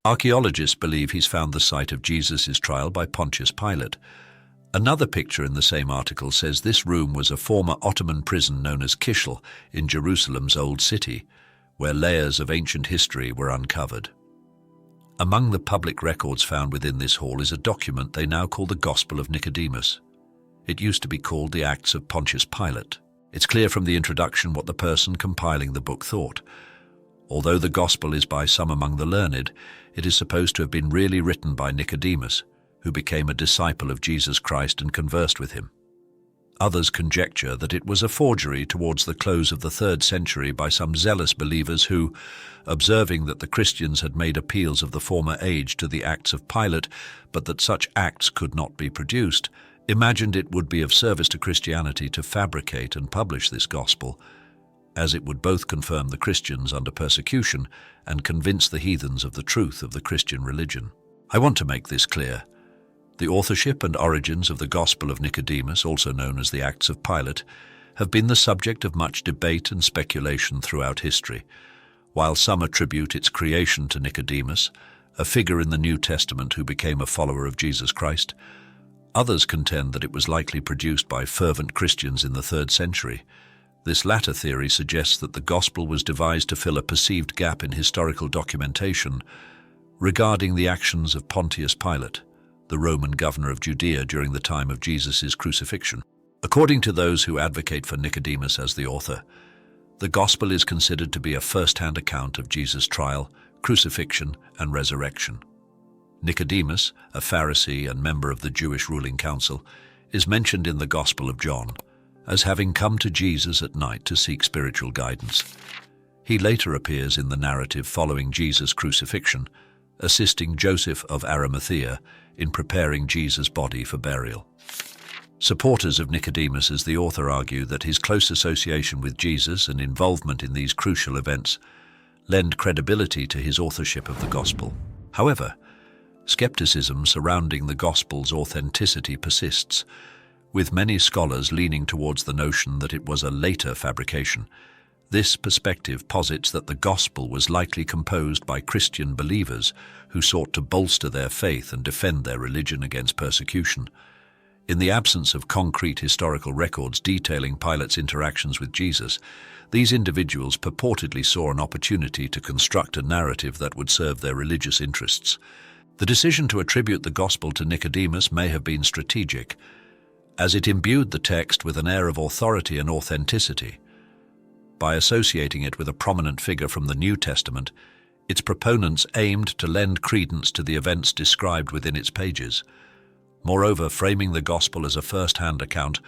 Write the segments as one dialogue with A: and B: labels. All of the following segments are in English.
A: Archaeologists believe he's found the site of Jesus' trial by Pontius Pilate. Another picture in the same article says this room was a former Ottoman prison known as Kishle in Jerusalem's Old City, where layers of ancient history were uncovered. Among the public records found within this hall is a document they now call the Gospel of Nicodemus. It used to be called the Acts of Pontius Pilate. It's clear from the introduction what the person compiling the book thought. Although the Gospel is by some among the learned, it is supposed to have been really written by Nicodemus, who became a disciple of Jesus Christ and conversed with him. Others conjecture that it was a forgery towards the close of the 3rd century by some zealous believers who, observing that the Christians had made appeals of the former age to the Acts of Pilate, but that such acts could not be produced, imagined it would be of service to Christianity to fabricate and publish this gospel, as it would both confirm the Christians under persecution and convince the heathens of the truth of the Christian religion. I want to make this clear. The authorship and origins of the Gospel of Nicodemus, also known as the Acts of Pilate, have been the subject of much debate and speculation throughout history. While some attribute its creation to Nicodemus, a figure in the New Testament who became a follower of Jesus Christ, others contend that it was likely produced by fervent Christians in the 3rd century. This latter theory suggests that the Gospel was devised to fill a perceived gap in historical documentation regarding the actions of Pontius Pilate, the Roman governor of Judea during the time of Jesus' crucifixion. According to those who advocate for Nicodemus as the author, the Gospel is considered to be a first-hand account of Jesus' trial, crucifixion, and resurrection. Nicodemus, a Pharisee and member of the Jewish ruling council, is mentioned in the Gospel of John as having come to Jesus at night to seek spiritual guidance. He later appears in the narrative following Jesus' crucifixion, assisting Joseph of Arimathea in preparing Jesus' body for burial. Supporters of Nicodemus as the author argue that his close association with Jesus and involvement in these crucial events lend credibility to his authorship of the Gospel. However, skepticism surrounding the Gospel's authenticity persists, with many scholars leaning towards the notion that it was a later fabrication. This perspective posits that the Gospel was likely composed by Christian believers who sought to bolster their faith and defend their religion against persecution. In the absence of concrete historical records detailing Pilate's interactions with Jesus, these individuals purportedly saw an opportunity to construct a narrative that would serve their religious interests. The decision to attribute the Gospel to Nicodemus may have been strategic, as it imbued the text with an air of authority and authenticity. By associating it with a prominent figure from the New Testament, its proponents aimed to lend credence to the events described within its pages. Moreover, framing the Gospel as a first-hand account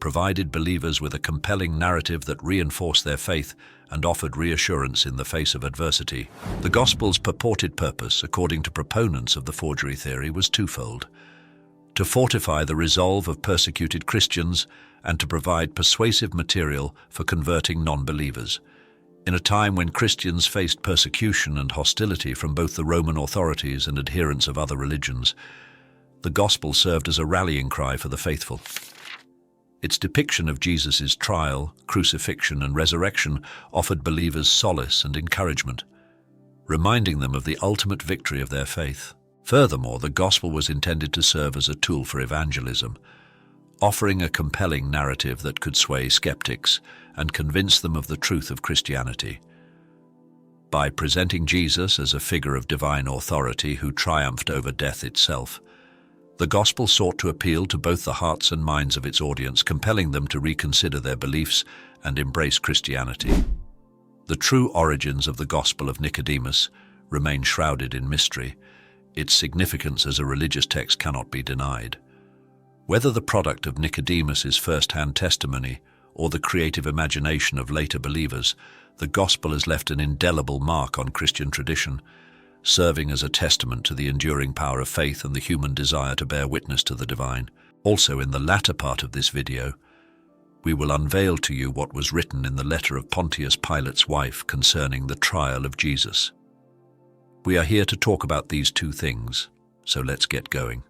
A: provided believers with a compelling narrative that reinforced their faith and offered reassurance in the face of adversity. The Gospel's purported purpose, according to proponents of the forgery theory, was twofold: to fortify the resolve of persecuted Christians and to provide persuasive material for converting non-believers. In a time when Christians faced persecution and hostility from both the Roman authorities and adherents of other religions, the Gospel served as a rallying cry for the faithful. Its depiction of Jesus' trial, crucifixion, and resurrection offered believers solace and encouragement, reminding them of the ultimate victory of their faith. Furthermore, the Gospel was intended to serve as a tool for evangelism, offering a compelling narrative that could sway skeptics and convince them of the truth of Christianity. By presenting Jesus as a figure of divine authority who triumphed over death itself, the Gospel sought to appeal to both the hearts and minds of its audience, compelling them to reconsider their beliefs and embrace Christianity. The true origins of the Gospel of Nicodemus remain shrouded in mystery. Its significance as a religious text cannot be denied. Whether the product of Nicodemus's first-hand testimony or the creative imagination of later believers, the Gospel has left an indelible mark on Christian tradition, serving as a testament to the enduring power of faith and the human desire to bear witness to the divine. Also, in the latter part of this video, we will unveil to you what was written in the letter of Pontius Pilate's wife concerning the trial of Jesus. We are here to talk about these two things, so let's get going.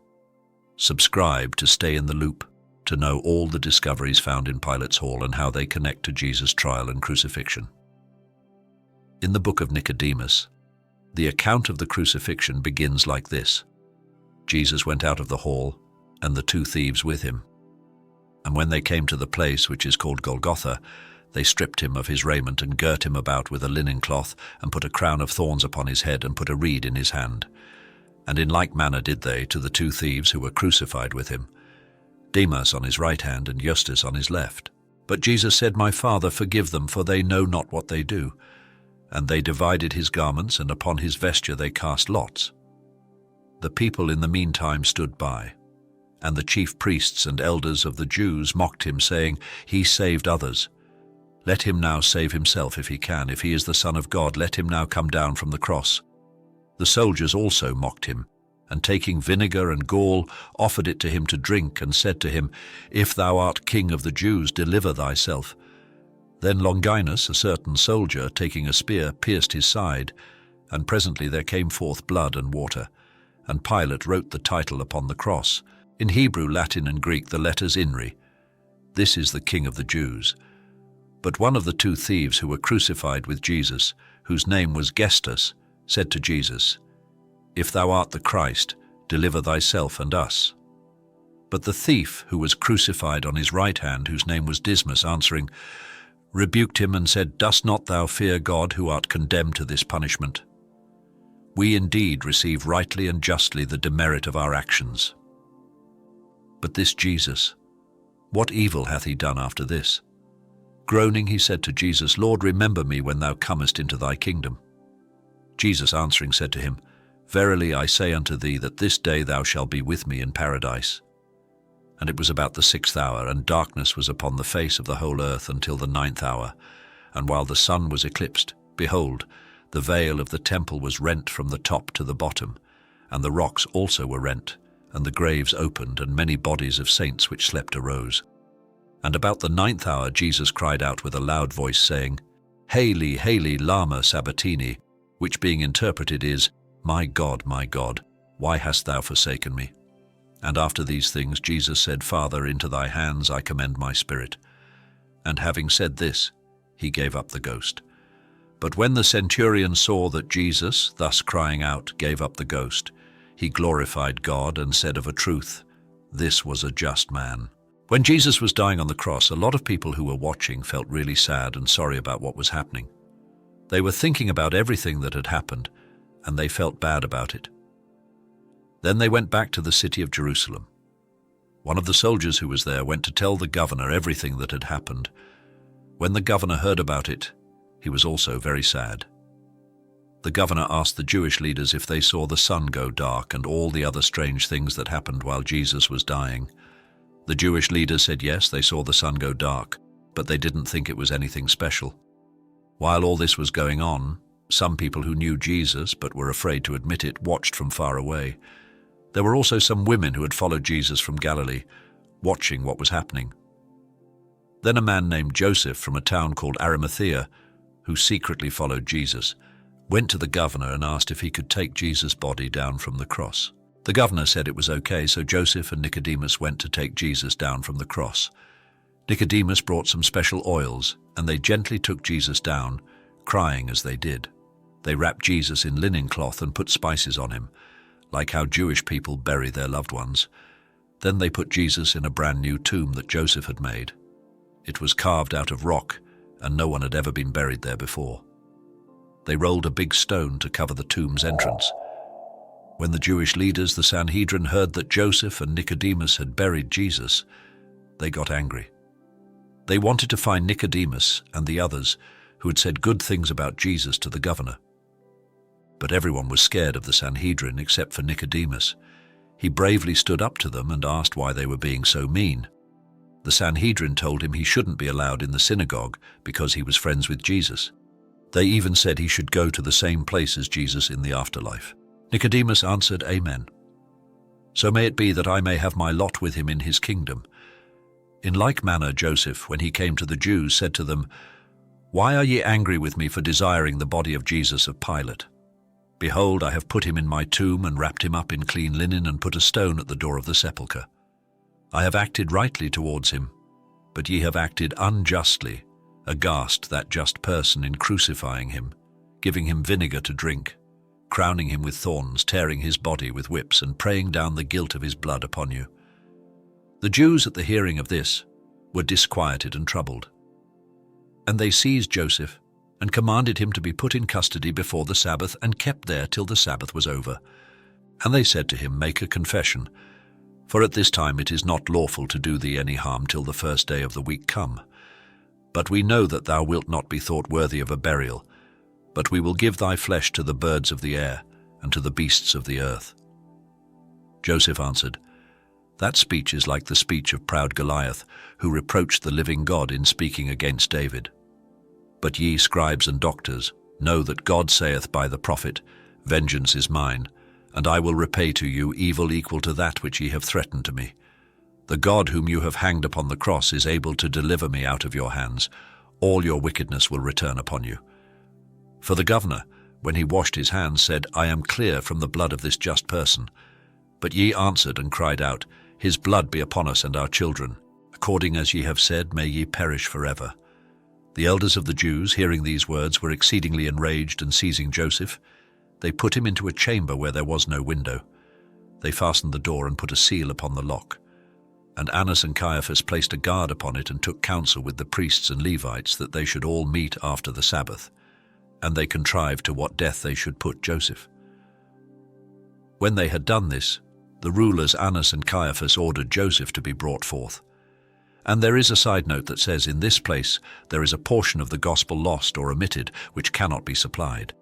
A: Subscribe to stay in the loop, to know all the discoveries found in Pilate's Hall and how they connect to Jesus' trial and crucifixion. In the book of Nicodemus, The account of the crucifixion begins like this. Jesus went out of the hall, and the 2 thieves with him. And when they came to the place which is called Golgotha, they stripped him of his raiment and girt him about with a linen cloth, and put a crown of thorns upon his head, and put a reed in his hand. And in like manner did they to the 2 thieves who were crucified with him, Demas on his right hand and Justus on his left. But Jesus said, My Father, forgive them, for they know not what they do. And they divided his garments, and upon his vesture they cast lots. The people in the meantime stood by, and the chief priests and elders of the Jews mocked him, saying, He saved others. Let him now save himself if he can. If he is the Son of God, let him now come down from the cross. The soldiers also mocked him, and taking vinegar and gall, offered it to him to drink, and said to him, If thou art king of the Jews, deliver thyself. Then Longinus, a certain soldier, taking a spear, pierced his side, and presently there came forth blood and water. And Pilate wrote the title upon the cross, in Hebrew, Latin, and Greek, the letters INRI. This is the King of the Jews. But one of the 2 thieves who were crucified with Jesus, whose name was Gestus, said to Jesus, If thou art the Christ, deliver thyself and us. But the thief who was crucified on his right hand, whose name was Dismas, answering, rebuked him and said, Dost not thou fear God, who art condemned to this punishment? We indeed receive rightly and justly the demerit of our actions. But this Jesus, what evil hath he done after this? Groaning, he said to Jesus, Lord, remember me when thou comest into thy kingdom. Jesus answering said to him, Verily I say unto thee, that this day thou shalt be with me in paradise. And it was about the 6th hour, and darkness was upon the face of the whole earth until the 9th hour. And while the sun was eclipsed, behold, the veil of the temple was rent from the top to the bottom, and the rocks also were rent, and the graves opened, and many bodies of saints which slept arose. And about the 9th hour Jesus cried out with a loud voice, saying, Haili, Haili, lama sabachthani, which being interpreted is, my God, why hast thou forsaken me? And after these things Jesus said, Father, into thy hands I commend my spirit. And having said this, he gave up the ghost. But when the centurion saw that Jesus, thus crying out, gave up the ghost, he glorified God and said of a truth, This was a just man. When Jesus was dying on the cross, a lot of people who were watching felt really sad and sorry about what was happening. They were thinking about everything that had happened, and they felt bad about it. Then they went back to the city of Jerusalem. One of the soldiers who was there went to tell the governor everything that had happened. When the governor heard about it, he was also very sad. The governor asked the Jewish leaders if they saw the sun go dark and all the other strange things that happened while Jesus was dying. The Jewish leaders said yes, they saw the sun go dark, but they didn't think it was anything special. While all this was going on, some people who knew Jesus but were afraid to admit it watched from far away. There were also some women who had followed Jesus from Galilee, watching what was happening. Then a man named Joseph from a town called Arimathea, who secretly followed Jesus, went to the governor and asked if he could take Jesus' body down from the cross. The governor said it was okay, so Joseph and Nicodemus went to take Jesus down from the cross. Nicodemus brought some special oils, and they gently took Jesus down, crying as they did. They wrapped Jesus in linen cloth and put spices on him, like how Jewish people bury their loved ones. Then they put Jesus in a brand new tomb that Joseph had made. It was carved out of rock, and no one had ever been buried there before. They rolled a big stone to cover the tomb's entrance. When the Jewish leaders, the Sanhedrin, heard that Joseph and Nicodemus had buried Jesus, they got angry. They wanted to find Nicodemus and the others who had said good things about Jesus to the governor. But everyone was scared of the Sanhedrin except for Nicodemus. He bravely stood up to them and asked why they were being so mean. The Sanhedrin told him he shouldn't be allowed in the synagogue because he was friends with Jesus. They even said he should go to the same place as Jesus in the afterlife. Nicodemus answered, Amen. So may it be that I may have my lot with him in his kingdom. In like manner Joseph, when he came to the Jews, said to them, Why are ye angry with me for desiring the body of Jesus of Pilate? Behold, I have put him in my tomb and wrapped him up in clean linen and put a stone at the door of the sepulchre. I have acted rightly towards him, but ye have acted unjustly, aghast that just person in crucifying him, giving him vinegar to drink. crowning him with thorns, tearing his body with whips, and praying down the guilt of his blood upon you." The Jews at the hearing of this were disquieted and troubled. And they seized Joseph and commanded him to be put in custody before the Sabbath, and kept there till the Sabbath was over. And they said to him, "Make a confession, for at this time it is not lawful to do thee any harm till the first day of the week come. But we know that thou wilt not be thought worthy of a burial, but we will give thy flesh to the birds of the air and to the beasts of the earth." Joseph answered, "That speech is like the speech of proud Goliath, who reproached the living God in speaking against David. But ye, scribes and doctors, know that God saith by the prophet, Vengeance is mine, and I will repay to you evil equal to that which ye have threatened to me. The God whom you have hanged upon the cross is able to deliver me out of your hands. All your wickedness will return upon you." For the governor, when he washed his hands, said, "I am clear from the blood of this just person." But ye answered and cried out, "His blood be upon us and our children. According as ye have said, may ye perish forever." The elders of the Jews, hearing these words, were exceedingly enraged, and seizing Joseph, they put him into a chamber where there was no window. They fastened the door and put a seal upon the lock. And Annas and Caiaphas placed a guard upon it, and took counsel with the priests and Levites that they should all meet after the Sabbath. And they contrived to what death they should put Joseph. When they had done this, the rulers Annas and Caiaphas ordered Joseph to be brought forth. And there is a side note that says, in this place there is a portion of the gospel lost or omitted which cannot be supplied.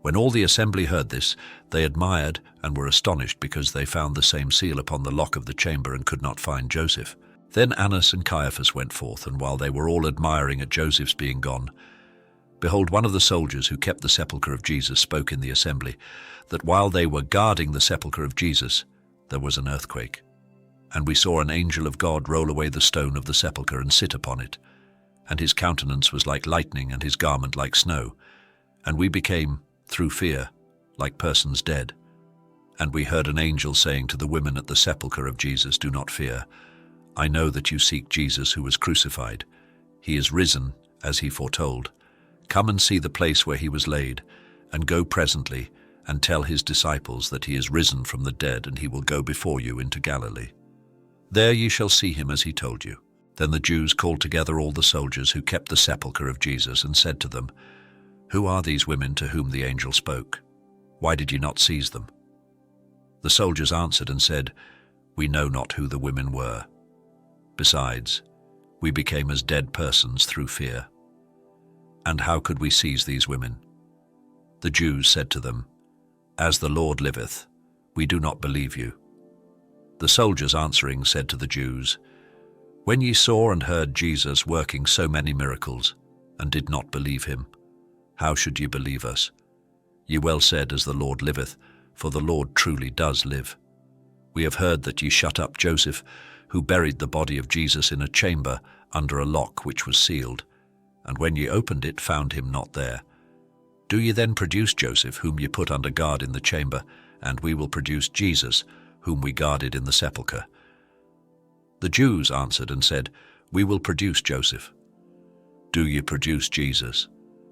A: When all the assembly heard this, they admired and were astonished, because they found the same seal upon the lock of the chamber and could not find Joseph. Then Annas and Caiaphas went forth, and while they were all admiring at Joseph's being gone, behold, one of the soldiers who kept the sepulchre of Jesus spoke in the assembly, that while they were guarding the sepulchre of Jesus, there was an earthquake. And we saw an angel of God roll away the stone of the sepulchre and sit upon it. And his countenance was like lightning, and his garment like snow. And we became, through fear, like persons dead. And we heard an angel saying to the women at the sepulchre of Jesus, "Do not fear. I know that you seek Jesus who was crucified. He is risen, as he foretold. Come and see the place where he was laid, and go presently, and tell his disciples that he is risen from the dead, and he will go before you into Galilee. There ye shall see him as he told you." Then the Jews called together all the soldiers who kept the sepulchre of Jesus, and said to them, "Who are these women to whom the angel spoke? Why did you not seize them?" The soldiers answered and said, "We know not who the women were. Besides, we became as dead persons through fear. And how could we seize these women?" The Jews said to them, "As the Lord liveth, we do not believe you." The soldiers answering said to the Jews, "When ye saw and heard Jesus working so many miracles, and did not believe him, how should ye believe us? Ye well said, As the Lord liveth, for the Lord truly does live. We have heard that ye shut up Joseph, who buried the body of Jesus in a chamber under a lock which was sealed, and when ye opened it, found him not there. Do ye then produce Joseph, whom ye put under guard in the chamber, and we will produce Jesus, whom we guarded in the sepulchre." The Jews answered and said, "We will produce Joseph." "Do ye produce Jesus?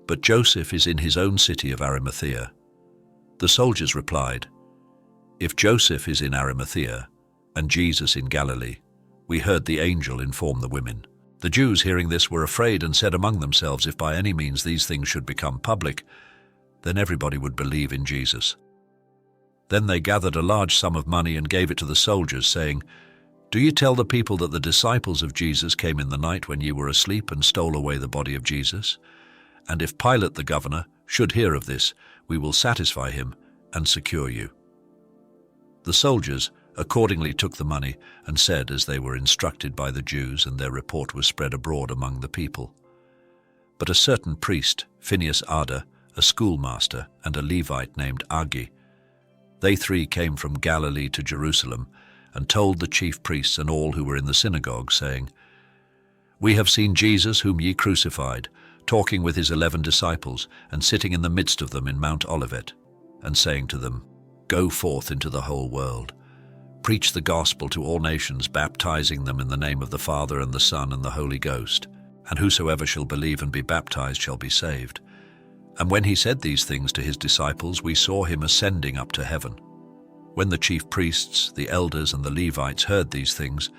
A: But Joseph is in his own city of Arimathea." The soldiers replied, "If Joseph is in Arimathea, and Jesus in Galilee, we heard the angel inform the women." The Jews, hearing this, were afraid, and said among themselves, "If by any means these things should become public, then everybody would believe in Jesus." Then they gathered a large sum of money and gave it to the soldiers, saying, "Do ye tell the people that the disciples of Jesus came in the night when ye were asleep, and stole away the body of Jesus? And if Pilate the governor should hear of this, we will satisfy him and secure you." The soldiers accordingly took the money, and said as they were instructed by the Jews, and their report was spread abroad among the people. But a certain priest, Phinehas Arda, a schoolmaster, and a Levite named Agi, they three came from Galilee to Jerusalem, and told the chief priests and all who were in the synagogue, saying, "We have seen Jesus whom ye crucified, talking with his 11 disciples, and sitting in the midst of them in Mount Olivet, and saying to them, Go forth into the whole world. Preach the gospel to all nations, baptizing them in the name of the Father and the Son and the Holy Ghost. And whosoever shall believe and be baptized shall be saved. And when he said these things to his disciples, we saw him ascending up to heaven. When the chief priests, the elders, and the Levites heard these things,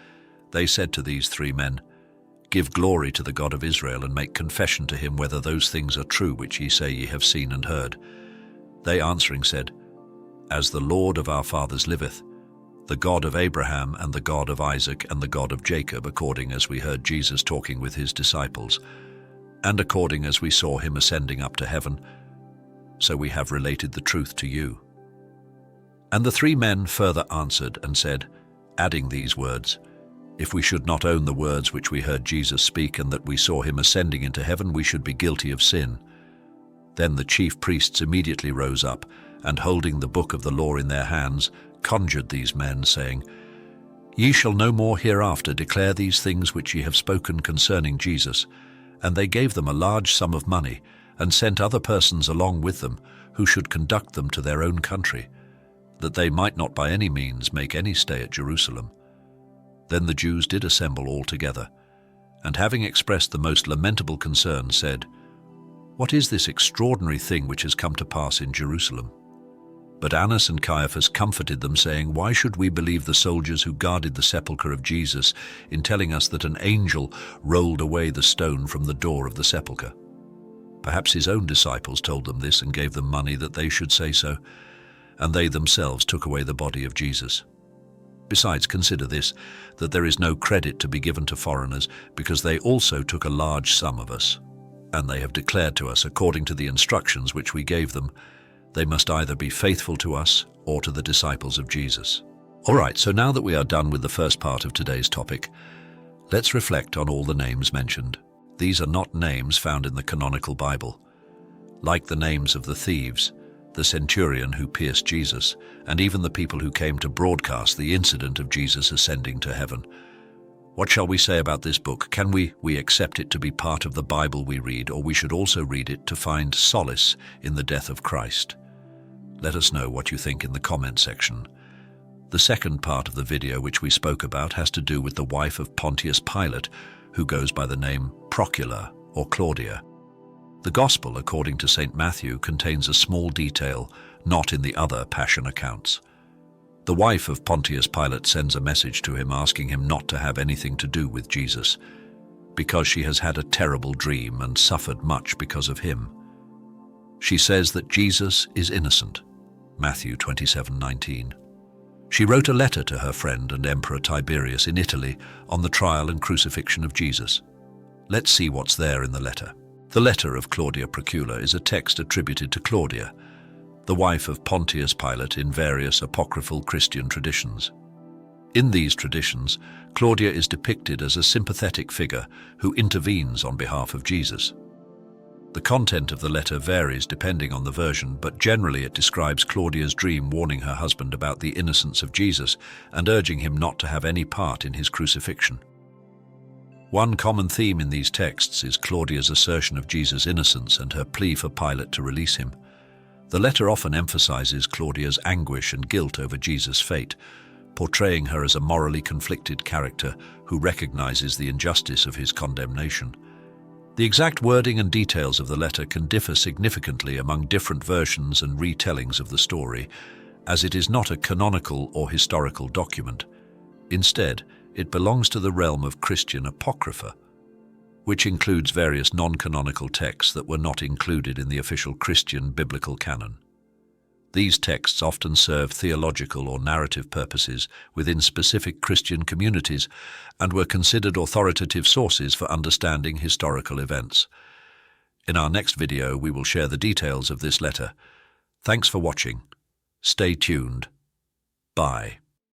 A: they said to these three men, "Give glory to the God of Israel, and make confession to him whether those things are true which ye say ye have seen and heard." They answering said, "As the Lord of our fathers liveth, the God of Abraham and the God of Isaac and the God of Jacob, according as we heard Jesus talking with his disciples, and according as we saw him ascending up to heaven, so we have related the truth to you." And the three men further answered and said, adding these words, "If we should not own the words which we heard Jesus speak, and that we saw him ascending into heaven, we should be guilty of sin." Then the chief priests immediately rose up, and holding the book of the law in their hands, conjured these men, saying, "Ye shall no more hereafter declare these things which ye have spoken concerning Jesus." And they gave them a large sum of money, and sent other persons along with them, who should conduct them to their own country, that they might not by any means make any stay at Jerusalem. Then the Jews did assemble all together, and having expressed the most lamentable concern, said, "What is this extraordinary thing which has come to pass in Jerusalem?" But Annas and Caiaphas comforted them, saying, "Why should we believe the soldiers who guarded the sepulchre of Jesus in telling us that an angel rolled away the stone from the door of the sepulchre? Perhaps his own disciples told them this and gave them money that they should say so, and they themselves took away the body of Jesus. Besides, consider this, that there is no credit to be given to foreigners, because they also took a large sum of us. And they have declared to us, according to the instructions which we gave them, they must either be faithful to us or to the disciples of Jesus." All right, so now that we are done with the first part of today's topic, let's reflect on all the names mentioned. These are not names found in the canonical Bible. Like the names of the thieves, the centurion who pierced Jesus, and even the people who came to broadcast the incident of Jesus ascending to heaven. What shall we say about this book? Can we accept it to be part of the Bible we read, or we should also read it to find solace in the death of Christ? Let us know what you think in the comment section. The second part of the video which we spoke about has to do with the wife of Pontius Pilate, who goes by the name Procula or Claudia. The Gospel, according to St. Matthew, contains a small detail not in the other Passion accounts. The wife of Pontius Pilate sends a message to him asking him not to have anything to do with Jesus, because she has had a terrible dream and suffered much because of him. She says that Jesus is innocent, Matthew 27:19. She wrote a letter to her friend and Emperor Tiberius in Italy on the trial and crucifixion of Jesus. Let's see what's there in the letter. The letter of Claudia Procula is a text attributed to Claudia, the wife of Pontius Pilate, in various apocryphal Christian traditions. In these traditions, Claudia is depicted as a sympathetic figure who intervenes on behalf of Jesus. The content of the letter varies depending on the version, but generally it describes Claudia's dream warning her husband about the innocence of Jesus and urging him not to have any part in his crucifixion. One common theme in these texts is Claudia's assertion of Jesus' innocence and her plea for Pilate to release him. The letter often emphasizes Claudia's anguish and guilt over Jesus' fate, portraying her as a morally conflicted character who recognizes the injustice of his condemnation. The exact wording and details of the letter can differ significantly among different versions and retellings of the story, as it is not a canonical or historical document. Instead, it belongs to the realm of Christian apocrypha, which includes various non-canonical texts that were not included in the official Christian biblical canon. These texts often serve theological or narrative purposes within specific Christian communities and were considered authoritative sources for understanding historical events. In our next video, we will share the details of this letter. Thanks for watching. Stay tuned. Bye.